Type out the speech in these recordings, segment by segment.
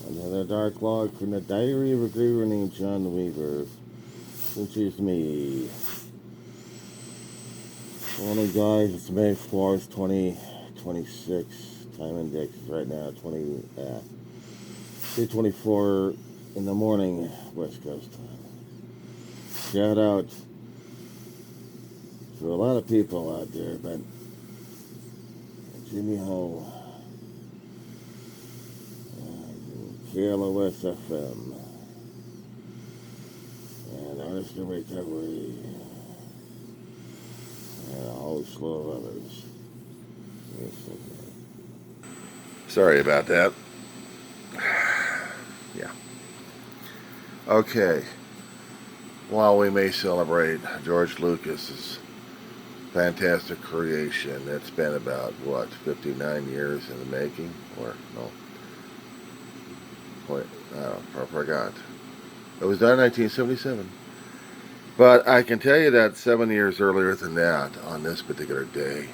Another dark log from the diary of a griever named John Weaver, which is me. Only guys, it's May 4th, 2026. Time index is right now 3:24 in the morning, West Coast time. Shout out to a lot of people out there, but Jimmy Ho, KLOS FM, and Artist in Recovery, and a whole slew of others. Sorry about that. Yeah. Okay. While we may celebrate George Lucas's fantastic creation, it's been about, 59 years in the making? Or, no. Wait, I forgot. It was done in 1977. But I can tell you that 7 years earlier than that, on this particular day,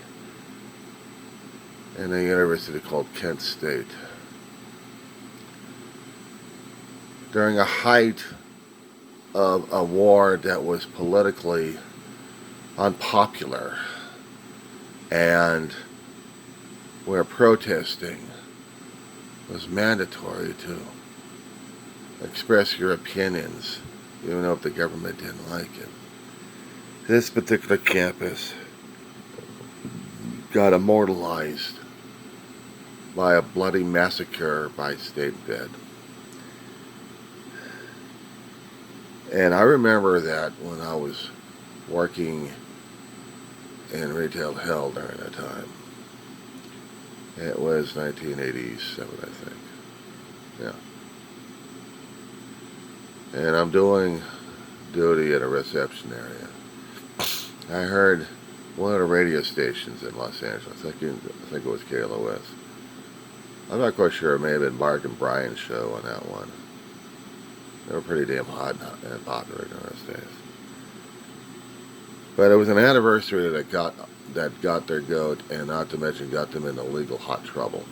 in a university called Kent State, during a height of a war that was politically unpopular and where protesting was mandatory to express your opinions, even though if the government didn't like it. This particular campus got immortalized by a bloody massacre by state Fed. And I remember that when I was working in retail hell during that time. It was 1987, I think. Yeah. And I'm doing duty at a reception area. I heard one of the radio stations in Los Angeles. I think it was KLOS. I'm not quite sure. It may have been Mark and Brian's show on that one. They were pretty damn hot and popular in those days. But it was an anniversary that got their goat, and not to mention got them into legal hot trouble.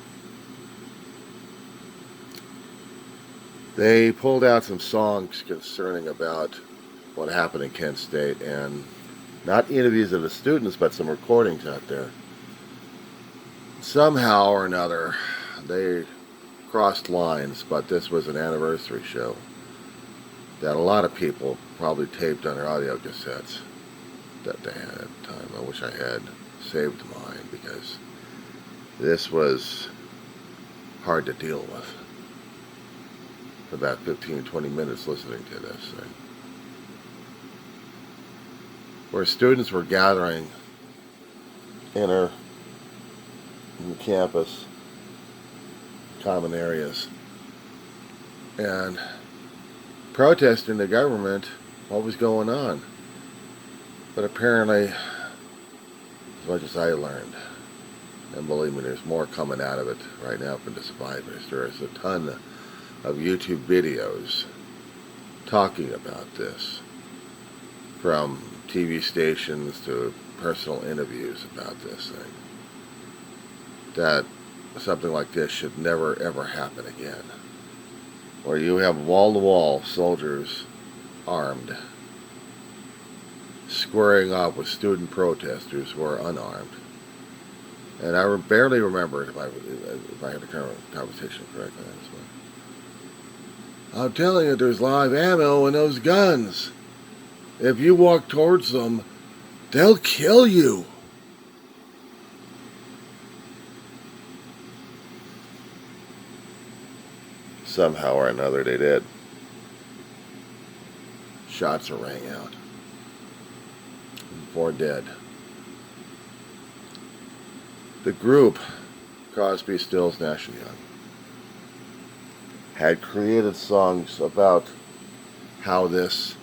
They pulled out some songs concerning about what happened in Kent State, and not interviews of the students, but some recordings out there. Somehow or another, they crossed lines, but this was an anniversary show that a lot of people probably taped on their audio cassettes that they had at the time. I wish I had saved mine, because this was hard to deal with. For about 15-20 minutes listening to this thing, where students were gathering in the campus common areas and protesting the government, what was going on. But apparently, as much as I learned, and believe me, there's more coming out of it right now from the survivors. There is a ton of YouTube videos talking about this, from TV stations to personal interviews about this thing, that something like this should never ever happen again, where you have wall-to-wall soldiers armed squaring off with student protesters who are unarmed. And I barely remember if I had the conversation correctly on this one. I'm telling you, there's live ammo in those guns. If you walk towards them, they'll kill you. Somehow or another, they did. Shots rang out. 4 dead. The group, Crosby, Stills, Nash and Young, had created songs about how this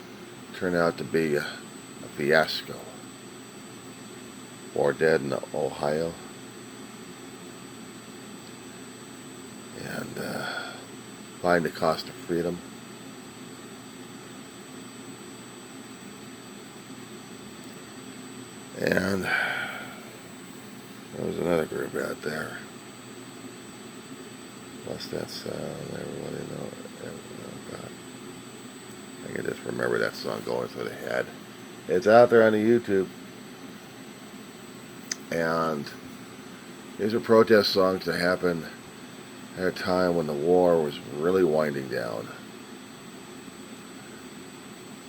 turned out to be a fiasco. 4 dead in Ohio. And Find the Cost of Freedom. And there was another group out there. Plus that sound, everybody know. Oh God, I can just remember that song going through the head. It's out there on the YouTube, and these are protest songs that happened at a time when the war was really winding down,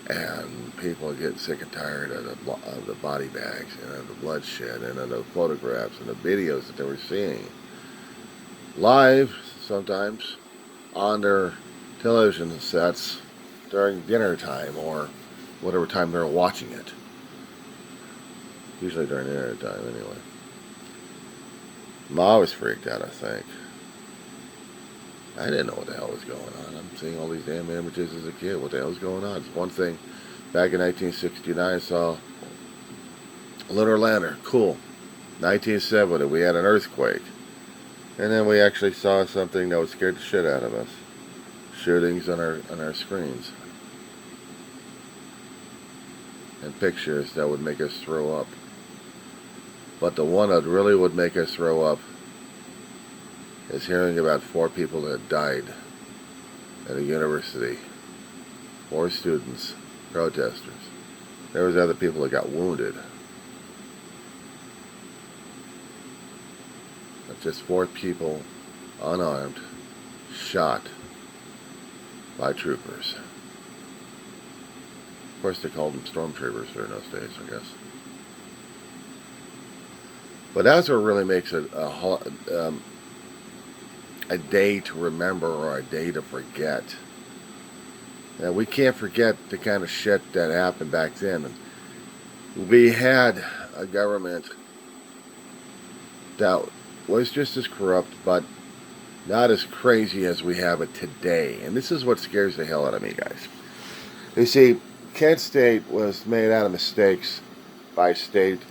and people are getting sick and tired of the body bags and of the bloodshed and of the photographs and the videos that they were seeing live, sometimes on their television sets during dinner time or whatever time they're watching it. Usually during dinner time, anyway. Ma was freaked out, I think. I didn't know what the hell was going on. I'm seeing all these damn images as a kid. What the hell was going on? It's one thing. Back in 1969, I saw a lunar lander. Cool. 1970, we had an earthquake. And then we actually saw something that would scare the shit out of us. Shootings on our screens. And pictures that would make us throw up. But the one that really would make us throw up is hearing about 4 people that died at a university. 4 students, protesters. There was other people that got wounded. But just 4 people, unarmed, shot by troopers. Of course, they called them stormtroopers during those days, I guess. But that's what really makes it a day to remember or a day to forget. Now, we can't forget the kind of shit that happened back then. We had a government that was just as corrupt, but not as crazy as we have it today. And this is what scares the hell out of me, guys. You see, Kent State was made out of mistakes by state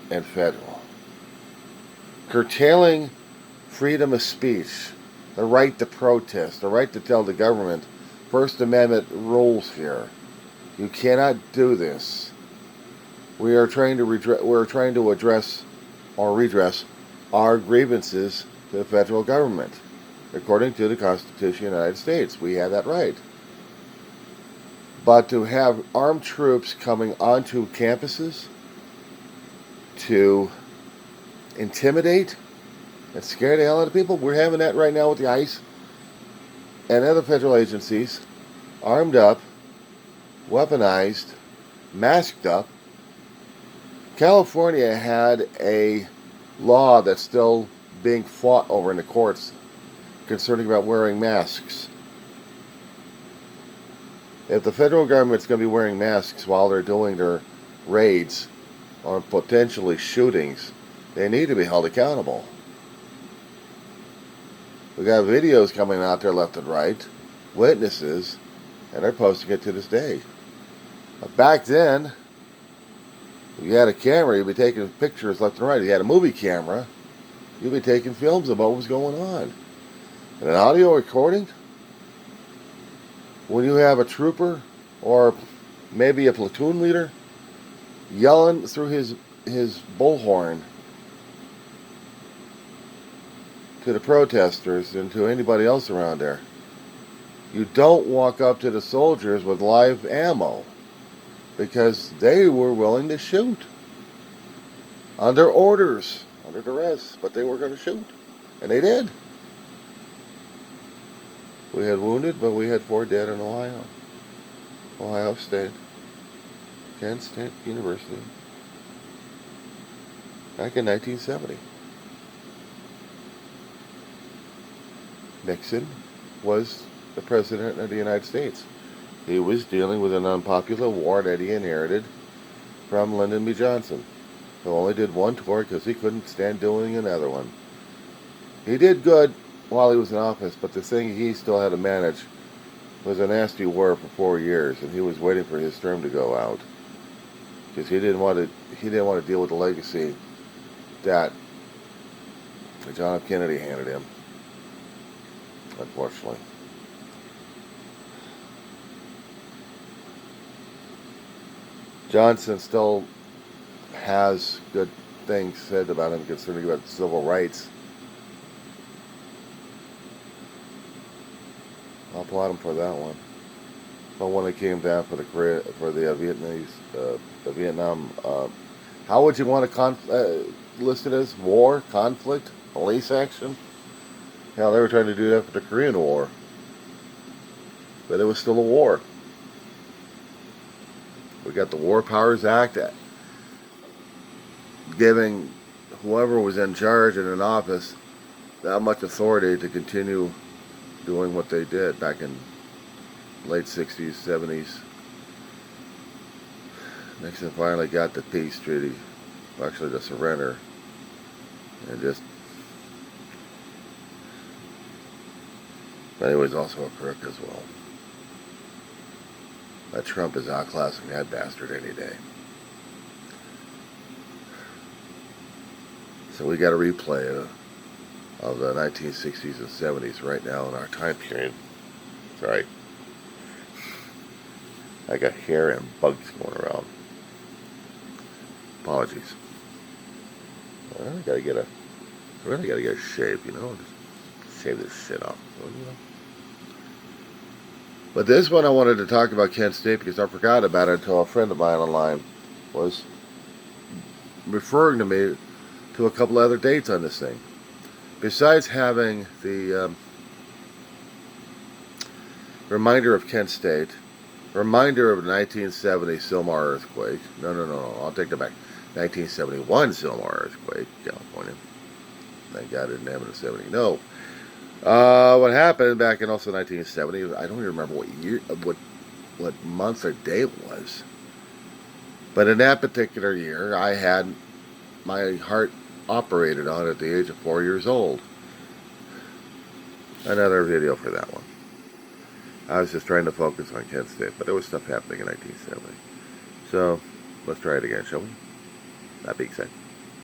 and federal. Curtailing freedom of speech, the right to protest, the right to tell the government, First Amendment rules here. You cannot do this. We are trying to address or redress our grievances to the federal government. According to the Constitution of the United States, we have that right. But to have armed troops coming onto campuses to intimidate and scare the hell out of people, we're having that right now with the ICE and other federal agencies, armed up, weaponized, masked up. California had a law that's still being fought over in the courts concerning about wearing masks. If the federal government's going to be wearing masks while they're doing their raids or potentially shootings, they need to be held accountable. We got videos coming out there left and right, witnesses, and they're posting it to this day. But back then, if you had a camera, you'd be taking pictures left and right. If you had a movie camera, you'd be taking films about what was going on. And an audio recording, when you have a trooper or maybe a platoon leader yelling through his bullhorn to the protesters and to anybody else around there, you don't walk up to the soldiers with live ammo because they were willing to shoot under orders, under duress, but they were going to shoot, and they did. We had wounded, but we had 4 dead in Ohio State, Kent State University, back in 1970. Nixon was the President of the United States. He was dealing with an unpopular war that he inherited from Lyndon B. Johnson, who only did 1 tour because he couldn't stand doing another one. He did good while he was in office, but the thing he still had to manage was a nasty war for 4 years, and he was waiting for his term to go out because he didn't want to deal with the legacy that John F. Kennedy handed him, unfortunately. Johnson still has good things said about him concerning about civil rights. I'll applaud him for that one. But when it came down for the the Vietnam, how would you want to list it as war, conflict, police action? Hell, they were trying to do that for the Korean War, but it was still a war. We got the War Powers Act giving whoever was in charge and in office that much authority to continue doing what they did back in late 60s, 70s. Nixon finally got the peace treaty, actually the surrender, and just, but he was also a crook as well. That Trump is outclassing that bastard any day. So we got a replay of the 1960s and 70s right now in our time period. Sorry. I got hair and bugs going around. Apologies. I really gotta get a shave, you know. Just shave this shit off, you know. But this one I wanted to talk about Kent State because I forgot about it until a friend of mine online was referring to me to a couple other dates on this thing. Besides having the reminder of Kent State, reminder of the 1970 Sylmar earthquake. No, I'll take that back. 1971 Sylmar earthquake, California. Thank God I didn't have it in 70. No. What happened back in also 1970, I don't even remember what year, what month or day it was. But in that particular year, I had my heart operated on at the age of 4 years old. Another video for that one. I was just trying to focus on Kent State, but there was stuff happening in 1970. So, let's try it again, shall we? That being said.